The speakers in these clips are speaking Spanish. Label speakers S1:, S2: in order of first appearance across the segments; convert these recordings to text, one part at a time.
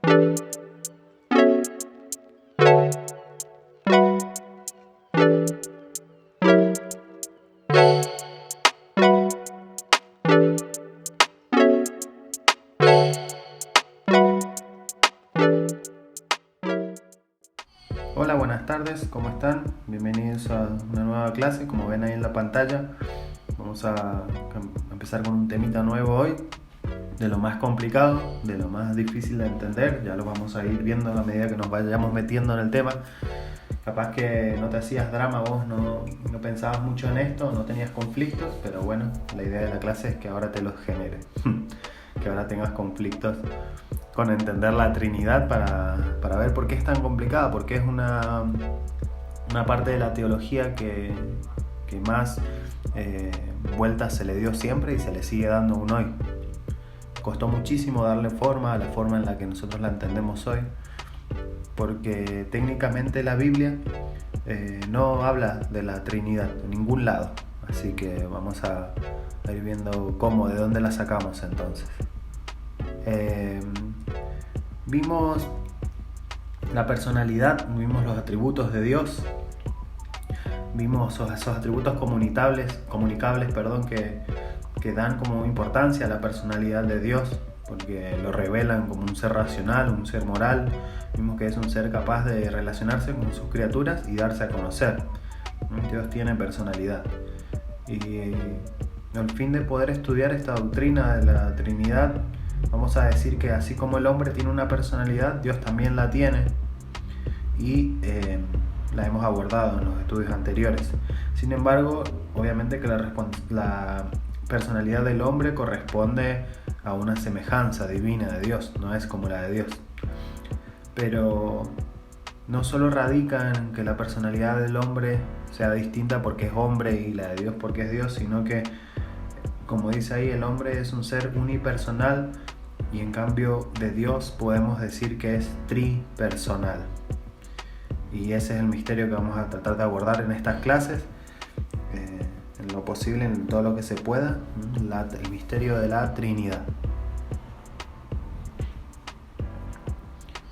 S1: Hola, buenas tardes, ¿cómo están? Bienvenidos a una nueva clase. Como ven ahí en la pantalla, vamos a empezar con un temita nuevo hoy, de lo más complicado, de lo más difícil de entender. Ya lo vamos a ir viendo a medida que nos vayamos metiendo en el tema. Capaz que no te hacías drama, vos no pensabas mucho en esto, no tenías conflictos, pero bueno, la idea de la clase es que ahora te los genere, que ahora tengas conflictos con entender la Trinidad para ver por qué es tan complicada, porque es una parte de la teología que más vueltas se le dio siempre y se le sigue dando aún hoy. Costó muchísimo darle forma a la forma en la que nosotros la entendemos hoy, porque técnicamente la Biblia no habla de la Trinidad en ningún lado, así que vamos a ir viendo cómo, de dónde la sacamos entonces. Vimos la personalidad, vimos los atributos de Dios, vimos esos atributos comunicables, que dan como importancia a la personalidad de Dios, porque lo revelan como un ser racional, un ser moral. Vimos que es un ser capaz de relacionarse con sus criaturas y darse a conocer. Dios tiene personalidad. Y al fin de poder estudiar esta doctrina de la Trinidad, vamos a decir que así como el hombre tiene una personalidad, Dios también la tiene, y la hemos abordado en los estudios anteriores. Sin embargo, obviamente que la personalidad del hombre corresponde a una semejanza divina de Dios, no es como la de Dios. Pero no solo radica en que la personalidad del hombre sea distinta porque es hombre y la de Dios porque es Dios, sino que, como dice ahí, el hombre es un ser unipersonal y en cambio de Dios podemos decir que es tripersonal. Y ese es el misterio que vamos a tratar de abordar en estas clases, en lo posible, en todo lo que se pueda, el misterio de la Trinidad.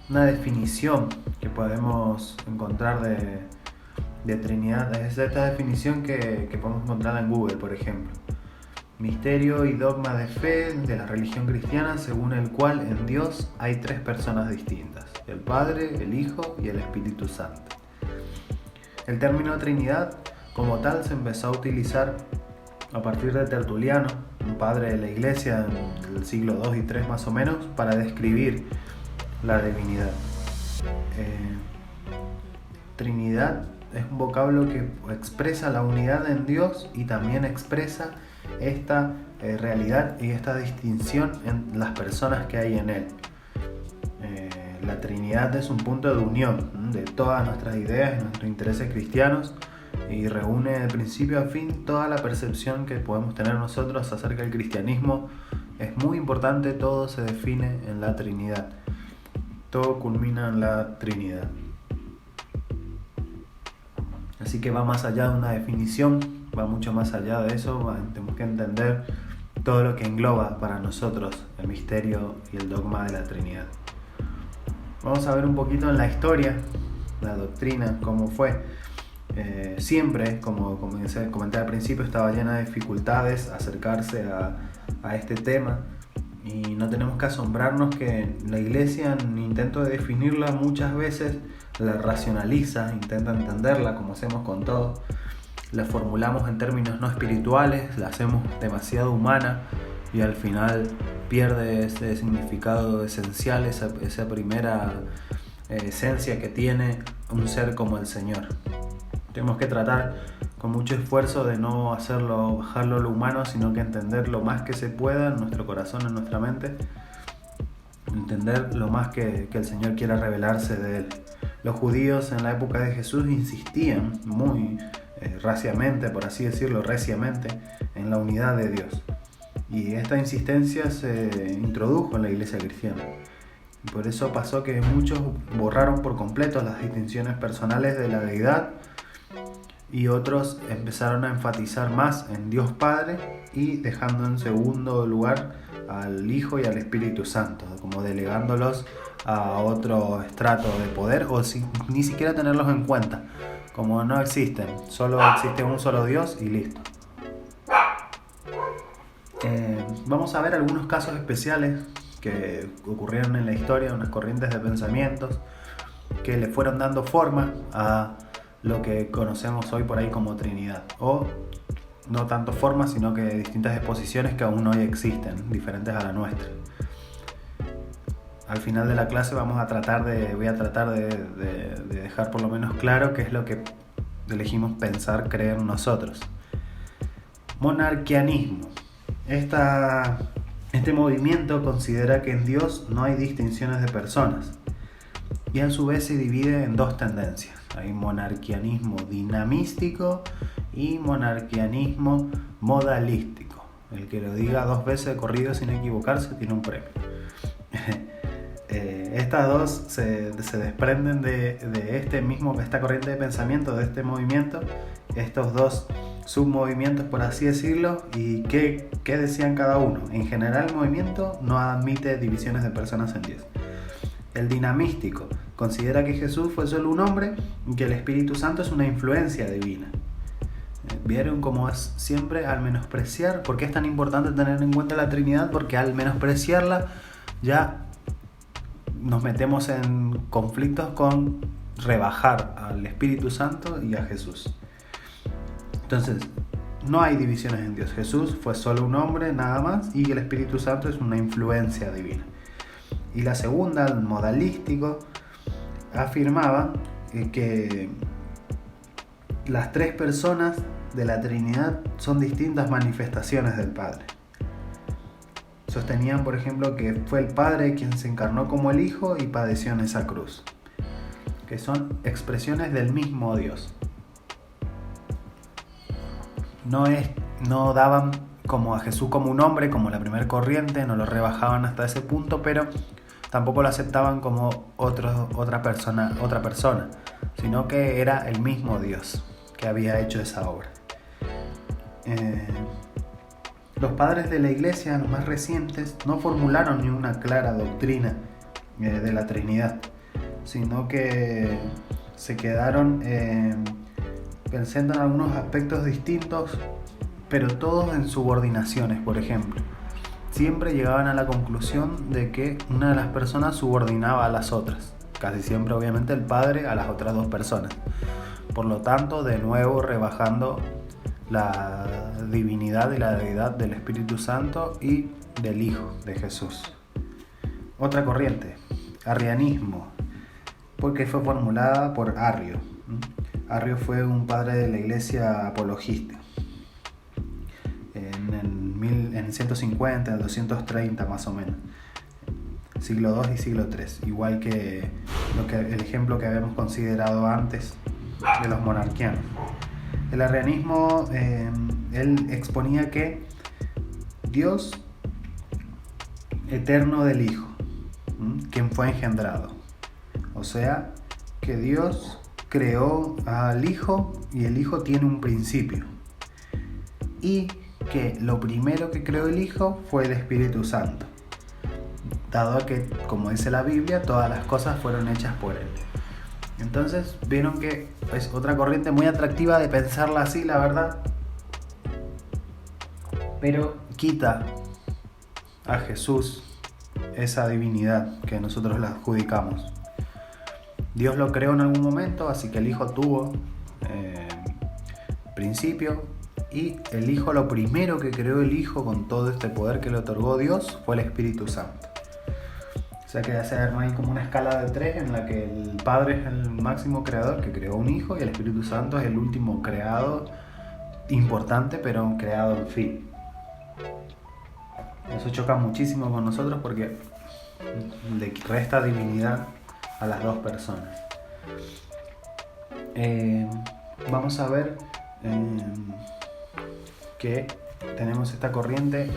S1: Una definición que podemos encontrar de Trinidad es esta definición que podemos encontrar en Google, por ejemplo. Misterio y dogma de fe de la religión cristiana, según el cual en Dios hay tres personas distintas: el Padre, el Hijo y el Espíritu Santo. El término Trinidad como tal se empezó a utilizar a partir de Tertuliano, un padre de la Iglesia en el siglo II y III más o menos, para describir la divinidad. Trinidad es un vocablo que expresa la unidad en Dios y también expresa esta realidad y esta distinción en las personas que hay en Él. La Trinidad es un punto de unión de todas nuestras ideas y nuestros intereses cristianos, y reúne de principio a fin toda la percepción que podemos tener nosotros acerca del cristianismo. Es muy importante, todo se define en la Trinidad, todo culmina en la Trinidad. Así que va más allá de una definición, va mucho más allá de eso. Tenemos que entender todo lo que engloba para nosotros el misterio y el dogma de la Trinidad. Vamos a ver un poquito en la historia, la doctrina, cómo fue. Siempre, como comenté al principio, estaba llena de dificultades acercarse a este tema, y no tenemos que asombrarnos que la Iglesia, en intento de definirla, muchas veces la racionaliza, intenta entenderla como hacemos con todo, la formulamos en términos no espirituales, la hacemos demasiado humana y al final pierde ese significado esencial, esa primera esencia que tiene un ser como el Señor. Tenemos que tratar con mucho esfuerzo de no bajarlo a lo humano, sino que entender lo más que se pueda en nuestro corazón, en nuestra mente, entender lo más que el Señor quiera revelarse de Él. Los judíos en la época de Jesús insistían muy reciamente, en la unidad de Dios. Y esta insistencia se introdujo en la iglesia cristiana. Y por eso pasó que muchos borraron por completo las distinciones personales de la deidad y otros empezaron a enfatizar más en Dios Padre y dejando en segundo lugar al Hijo y al Espíritu Santo, como delegándolos a otro estrato de poder o ni siquiera tenerlos en cuenta, como no existen, solo existe un solo Dios y listo. Vamos a ver algunos casos especiales que ocurrieron en la historia, unas corrientes de pensamientos que le fueron dando forma a lo que conocemos hoy por ahí como Trinidad, o no tanto forma, sino que distintas exposiciones que aún hoy existen, diferentes a la nuestra. Al final de la clase voy a tratar de dejar por lo menos claro qué es lo que elegimos pensar, creer nosotros. Monarquianismo. Este movimiento considera que en Dios no hay distinciones de personas y a su vez se divide en dos tendencias. Hay monarquianismo dinamístico y monarquianismo modalístico. El que lo diga 2 veces de corrido sin equivocarse tiene un premio. Estas dos se desprenden de esta corriente de pensamiento, de este movimiento, estos dos submovimientos, por así decirlo. ¿Y qué decían cada uno? En general, el movimiento no admite divisiones de personas en Dios. El dinamístico considera que Jesús fue solo un hombre y que el Espíritu Santo es una influencia divina. ¿Vieron cómo es siempre al menospreciar? ¿Por qué es tan importante tener en cuenta la Trinidad? Porque al menospreciarla ya nos metemos en conflictos con rebajar al Espíritu Santo y a Jesús. Entonces, no hay divisiones en Dios. Jesús fue solo un hombre, nada más, y el Espíritu Santo es una influencia divina. Y la segunda, el modalístico, afirmaba que las 3 personas de la Trinidad son distintas manifestaciones del Padre. Sostenían, por ejemplo, que fue el Padre quien se encarnó como el Hijo y padeció en esa cruz, que son expresiones del mismo Dios. No daban como a Jesús como un hombre, como la primera corriente, no lo rebajaban hasta ese punto, pero tampoco lo aceptaban como otra persona, sino que era el mismo Dios que había hecho esa obra. Los padres de la Iglesia, los más recientes, no formularon ni una clara doctrina de la Trinidad, sino que se quedaron pensando en algunos aspectos distintos, pero todos en subordinaciones, por ejemplo. Siempre llegaban a la conclusión de que una de las personas subordinaba a las otras, casi siempre obviamente el Padre a las otras 2 personas. Por lo tanto, de nuevo rebajando la divinidad y la deidad del Espíritu Santo y del Hijo de Jesús. Otra corriente, arrianismo, porque fue formulada por Arrio. Arrio fue un padre de la iglesia apologista en el 150, en el 230 más o menos, siglo II y siglo III, igual que el ejemplo que habíamos considerado antes de los monarquianos. El arrianismo, él exponía que Dios eterno del Hijo, quien fue engendrado, o sea, que Dios creó al Hijo y el Hijo tiene un principio, y que lo primero que creó el Hijo fue el Espíritu Santo, dado que, como dice la Biblia, todas las cosas fueron hechas por Él. Entonces, vieron que es otra corriente muy atractiva de pensarla así, la verdad, pero quita a Jesús esa divinidad que nosotros le adjudicamos. Dios lo creó en algún momento, así que el Hijo tuvo principio, y el Hijo, lo primero que creó el Hijo con todo este poder que le otorgó Dios fue el Espíritu Santo. O sea que ya se arma ahí como una escala de 3 en la que el Padre es el máximo creador que creó un Hijo y el Espíritu Santo es el último creado, importante, pero un creado en fin. Eso choca muchísimo con nosotros porque le resta divinidad a las 2 personas. Vamos a ver que tenemos esta corriente.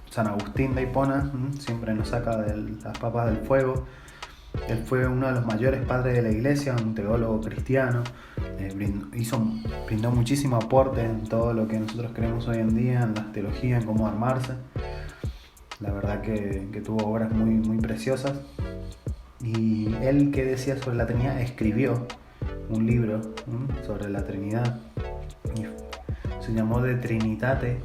S1: San Agustín de Hipona siempre nos saca de las papas del fuego, Él fue uno de los mayores padres de la iglesia, un teólogo cristiano, brindó muchísimo aporte en todo lo que nosotros creemos hoy en día, en la teología, en cómo armarse. La verdad que tuvo obras muy, muy preciosas. Y él, que decía sobre la Trinidad, escribió un libro sobre la Trinidad. Se llamó De Trinitate.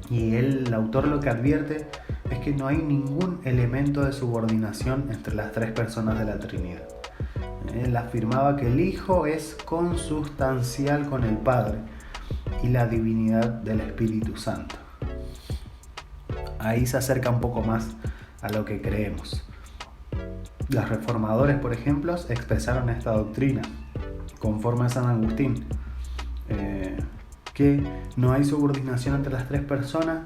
S1: Y el autor lo que advierte es que no hay ningún elemento de subordinación entre las tres personas de la Trinidad. Él afirmaba que el Hijo es consustancial con el Padre y la divinidad del Espíritu Santo. Ahí se acerca un poco más a lo que creemos. Los reformadores, por ejemplo, expresaron esta doctrina conforme a San Agustín, que no hay subordinación entre las tres personas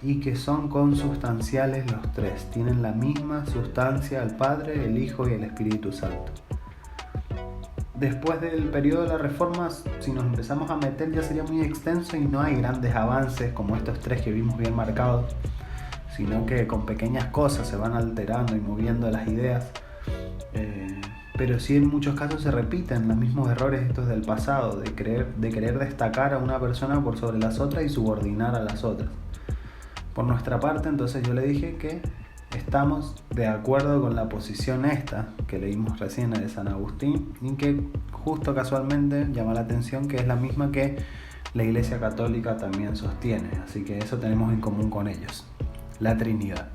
S1: y que son consustanciales los tres, tienen la misma sustancia, el Padre, el Hijo y el Espíritu Santo. Después del periodo de la Reforma, si nos empezamos a meter, ya sería muy extenso y no hay grandes avances como estos tres que vimos bien marcados, sino que con pequeñas cosas se van alterando y moviendo las ideas. Pero sí, en muchos casos se repiten los mismos errores estos del pasado, de querer destacar a una persona por sobre las otras y subordinar a las otras. Por nuestra parte, entonces yo le dije que estamos de acuerdo con la posición esta que leímos recién de San Agustín, y que justo casualmente llama la atención que es la misma que la Iglesia Católica también sostiene, así que eso tenemos en común con ellos, la Trinidad.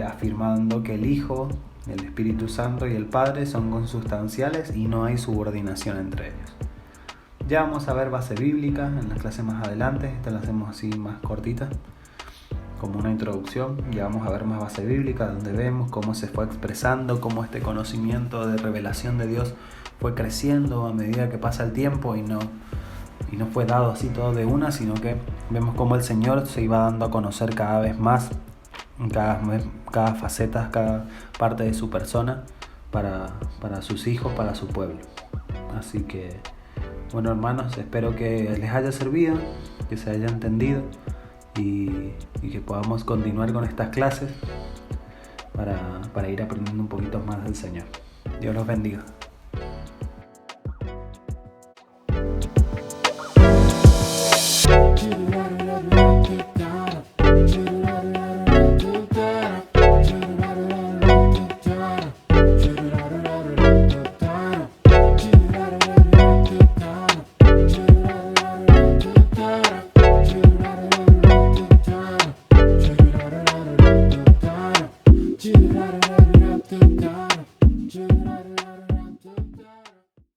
S1: Afirmando que el Hijo, el Espíritu Santo y el Padre son consustanciales y no hay subordinación entre ellos. Ya vamos a ver base bíblica en las clases más adelante, esta la hacemos así más cortita, como una introducción. Ya vamos a ver más base bíblica, donde vemos cómo se fue expresando, cómo este conocimiento de revelación de Dios fue creciendo a medida que pasa el tiempo y no fue dado así todo de una, sino que vemos cómo el Señor se iba dando a conocer cada vez más, cada faceta, cada parte de su persona para sus hijos, para su pueblo. Así que, bueno, hermanos, espero que les haya servido, que se haya entendido y que podamos continuar con estas clases para ir aprendiendo un poquito más del Señor. Dios los bendiga.